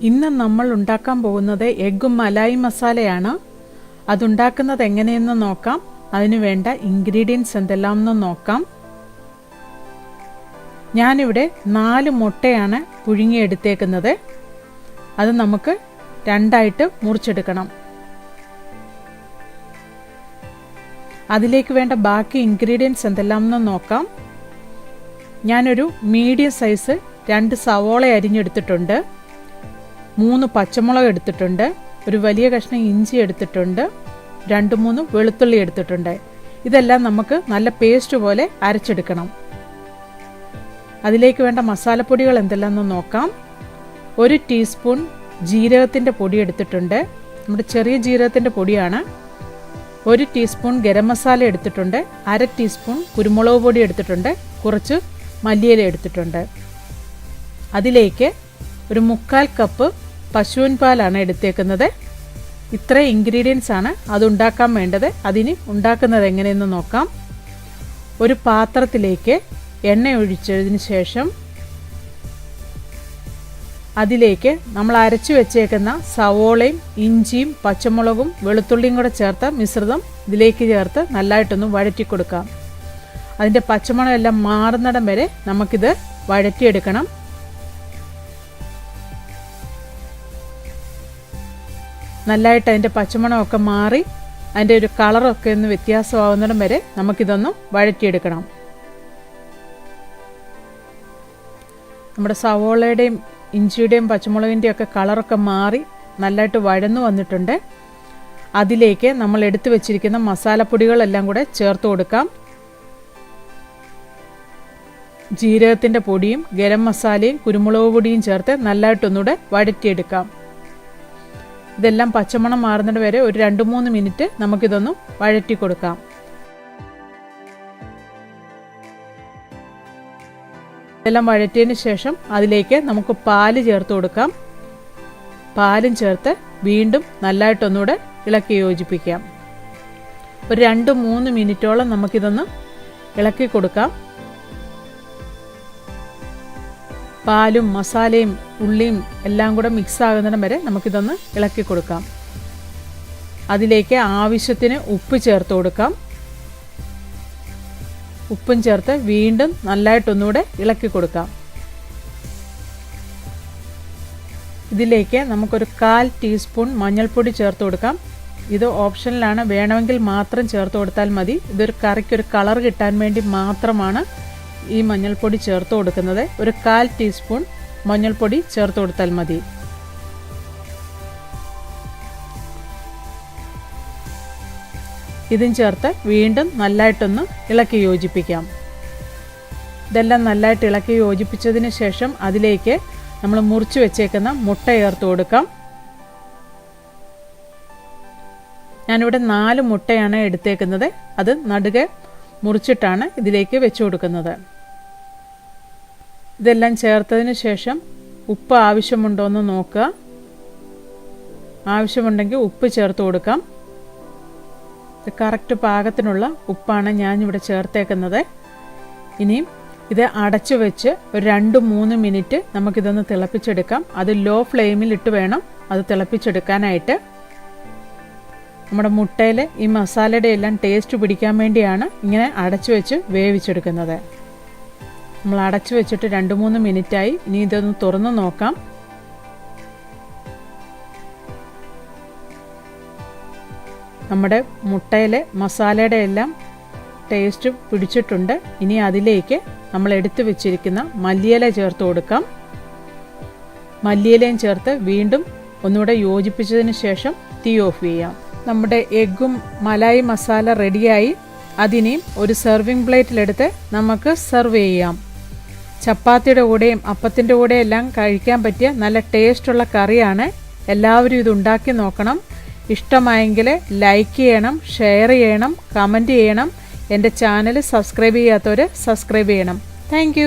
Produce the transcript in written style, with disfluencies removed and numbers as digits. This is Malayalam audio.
ഇന്ന് നമ്മൾ ഉണ്ടാക്കാൻ പോകുന്നത് എഗ്ഗ് മലായി മസാലയാണ്. അതുണ്ടാക്കുന്നത് എങ്ങനെയെന്ന് നോക്കാം. അതിനു വേണ്ട ഇൻഗ്രീഡിയൻസ് എന്തെല്ലാമെന്ന് നോക്കാം. ഞാനിവിടെ 4 മുട്ടയാണ് പുഴുങ്ങിയെടുത്തേക്കുന്നത്. അത് നമുക്ക് രണ്ടായിട്ട് മുറിച്ചെടുക്കണം. അതിലേക്ക് വേണ്ട ബാക്കി ഇൻഗ്രീഡിയൻസ് എന്തെല്ലാമെന്ന് നോക്കാം. ഞാനൊരു മീഡിയം സൈസ് 2 സവോള അരിഞ്ഞെടുത്തിട്ടുണ്ട്, 3 പച്ചമുളക് എടുത്തിട്ടുണ്ട്, ഒരു വലിയ കഷ്ണം ഇഞ്ചി എടുത്തിട്ടുണ്ട്, 2-3 വെളുത്തുള്ളി എടുത്തിട്ടുണ്ട്. ഇതെല്ലാം നമുക്ക് നല്ല പേസ്റ്റ് പോലെ അരച്ചെടുക്കണം. അതിലേക്ക് വേണ്ട മസാലപ്പൊടികൾ എന്തെല്ലാമെന്ന് നോക്കാം. 1 ടീസ്പൂൺ ജീരകത്തിൻ്റെ പൊടി എടുത്തിട്ടുണ്ട്, നമ്മുടെ ചെറിയ ജീരകത്തിൻ്റെ പൊടിയാണ്. 1 ടീസ്പൂൺ ഗരം മസാല എടുത്തിട്ടുണ്ട്, 1/2 ടീസ്പൂൺ കുരുമുളക് പൊടി എടുത്തിട്ടുണ്ട്, കുറച്ച് മല്ലിയില എടുത്തിട്ടുണ്ട്. അതിലേക്ക് ഒരു 1/4 കപ്പ് പശുവിൻ പാലാണ് എടുത്തേക്കുന്നത്. ഇത്ര ഇൻഗ്രീഡിയൻസ് ആണ് അതുണ്ടാക്കാൻ വേണ്ടത്. അതിന് ഉണ്ടാക്കുന്നത് എങ്ങനെയെന്ന് നോക്കാം. ഒരു പാത്രത്തിലേക്ക് എണ്ണ ഒഴിച്ചതിന് ശേഷം അതിലേക്ക് നമ്മൾ അരച്ചു വെച്ചേക്കുന്ന സവോളയും ഇഞ്ചിയും പച്ചമുളകും വെളുത്തുള്ളിയും കൂടെ ചേർത്ത മിശ്രിതം ഇതിലേക്ക് ചേർത്ത് നല്ലതായിട്ടൊന്ന് വഴറ്റി കൊടുക്കാം. അതിൻ്റെ പച്ചമണം എല്ലാം മാറുന്നിടം വരെ നമുക്കിത് വഴറ്റിയെടുക്കണം. നല്ലതായിട്ട് അതിൻ്റെ പച്ചമണമൊക്കെ മാറി അതിൻ്റെ ഒരു കളറൊക്കെ ഒന്ന് വ്യത്യാസമാകുന്നിടം വരെ നമുക്കിതൊന്ന് വഴറ്റിയെടുക്കണം. നമ്മുടെ സവോളയുടെയും ഇഞ്ചിയുടെയും പച്ചമുളകിൻ്റെയും ഒക്കെ കളറൊക്കെ മാറി നല്ലതായിട്ട് വഴന്നു വന്നിട്ടുണ്ട്. അതിലേക്ക് നമ്മൾ എടുത്തു വെച്ചിരിക്കുന്ന മസാലപ്പൊടികളെല്ലാം കൂടെ ചേർത്ത് കൊടുക്കാം. ജീരകത്തിൻ്റെ പൊടിയും ഗരം മസാലയും കുരുമുളക് പൊടിയും ചേർത്ത് നല്ലതായിട്ടൊന്നുകൂടെ വഴറ്റിയെടുക്കാം. ഇതെല്ലാം പച്ചമണം മാറുന്നത് വരെ ഒരു 2-3 മിനിറ്റ് നമുക്കിതൊന്ന് വഴറ്റി കൊടുക്കാം. ഇതെല്ലാം വഴറ്റിയതിന് ശേഷം അതിലേക്ക് നമുക്ക് പാല് ചേർത്ത് കൊടുക്കാം. പാലും ചേർത്ത് വീണ്ടും നല്ലതായിട്ടൊന്നുകൂടെ ഇളക്കി യോജിപ്പിക്കാം. ഒരു 2-3 മിനിറ്റോളം നമുക്കിതൊന്ന് ഇളക്കി കൊടുക്കാം. പാലും മസാലയും ഉള്ളിയും എല്ലാം കൂടെ മിക്സ് ആകുന്നിടം വരെ നമുക്കിതൊന്ന് ഇളക്കി കൊടുക്കാം. അതിലേക്ക് ആവശ്യത്തിന് ഉപ്പ് ചേർത്ത് കൊടുക്കാം. ഉപ്പും ചേർത്ത് വീണ്ടും നല്ലതായിട്ടൊന്നുകൂടെ ഇളക്കി കൊടുക്കാം. ഇതിലേക്ക് നമുക്കൊരു 1/4 ടീസ്പൂൺ മഞ്ഞൾപ്പൊടി ചേർത്ത് കൊടുക്കാം. ഇത് ഓപ്ഷനിലാണ്, വേണമെങ്കിൽ മാത്രം ചേർത്ത് കൊടുത്താൽ മതി. ഇതൊരു കറിക്കൊരു കളർ കിട്ടാൻ വേണ്ടി മാത്രമാണ് ഈ മഞ്ഞൾപ്പൊടി ചേർത്ത് കൊടുക്കുന്നത്. ഒരു 1/4 ടീസ്പൂൺ മഞ്ഞൾപ്പൊടി ചേർത്ത് കൊടുത്താൽ മതി. ഇതും ചേർത്ത് വീണ്ടും നല്ലതായിട്ടൊന്ന് ഇളക്കി യോജിപ്പിക്കാം. ഇതെല്ലാം നല്ലതായിട്ട് ഇളക്കി യോജിപ്പിച്ചതിന് ശേഷം അതിലേക്ക് നമ്മൾ മുറിച്ച് വെച്ചേക്കുന്ന മുട്ട ചേർത്ത് കൊടുക്കാം. ഞാനിവിടെ 4 മുട്ടയാണ് എടുത്തേക്കുന്നത്. അത് നടുകെ മുറിച്ചിട്ടാണ് ഇതിലേക്ക് വെച്ച് കൊടുക്കുന്നത്. ഇതെല്ലാം ചേർത്തതിന് ശേഷം ഉപ്പ് ആവശ്യമുണ്ടോ എന്ന് നോക്കുക. ആവശ്യമുണ്ടെങ്കിൽ ഉപ്പ് ചേർത്ത് കൊടുക്കാം. കറക്റ്റ് പാകത്തിനുള്ള ഉപ്പാണ് ഞാനിവിടെ ചേർത്തേക്കുന്നത്. ഇനിയും ഇത് അടച്ചു വെച്ച് ഒരു 2-3 മിനിറ്റ് നമുക്കിതൊന്ന് തിളപ്പിച്ചെടുക്കാം. അത് ലോ ഫ്ലെയിമിൽ ഇട്ട് വേണം അത് തിളപ്പിച്ചെടുക്കാനായിട്ട്. നമ്മുടെ മുട്ടയിൽ ഈ മസാലയുടെ എല്ലാം ടേസ്റ്റ് പിടിക്കാൻ വേണ്ടിയാണ് ഇങ്ങനെ അടച്ചു വെച്ച് വേവിച്ചെടുക്കുന്നത്. നമ്മൾ അടച്ചു വെച്ചിട്ട് 2-3 മിനിറ്റായി. ഇനി ഇതൊന്ന് തുറന്ന് നോക്കാം. നമ്മുടെ മുട്ടയിലെ മസാലയുടെ എല്ലാം ടേസ്റ്റ് പിടിച്ചിട്ടുണ്ട്. ഇനി അതിലേക്ക് നമ്മൾ എടുത്തു വെച്ചിരിക്കുന്ന മല്ലിയില ചേർത്ത് കൊടുക്കാം. മല്ലിയിലയും ചേർത്ത് വീണ്ടും ഒന്നുകൂടെ യോജിപ്പിച്ചതിന് ശേഷം തീ ഓഫ് ചെയ്യാം. നമ്മുടെ എഗ്ഗും മലായി മസാല റെഡിയായി. അതിനെയും ഒരു സെർവിങ് പ്ലേറ്റിലെടുത്ത് നമുക്ക് സെർവ് ചെയ്യാം. ചപ്പാത്തിയുടെ കൂടെയും അപ്പത്തിൻ്റെ കൂടെയും എല്ലാം കഴിക്കാൻ പറ്റിയ നല്ല ടേസ്റ്റുള്ള കറിയാണ്. എല്ലാവരും ഇത് ഉണ്ടാക്കി നോക്കണം. ഇഷ്ടമായെങ്കിൽ ലൈക്ക് ചെയ്യണം, ഷെയർ ചെയ്യണം, കമൻറ്റ് ചെയ്യണം. എൻ്റെ ചാനൽ സബ്സ്ക്രൈബ് ചെയ്യാത്തവർ സബ്സ്ക്രൈബ് ചെയ്യണം. താങ്ക്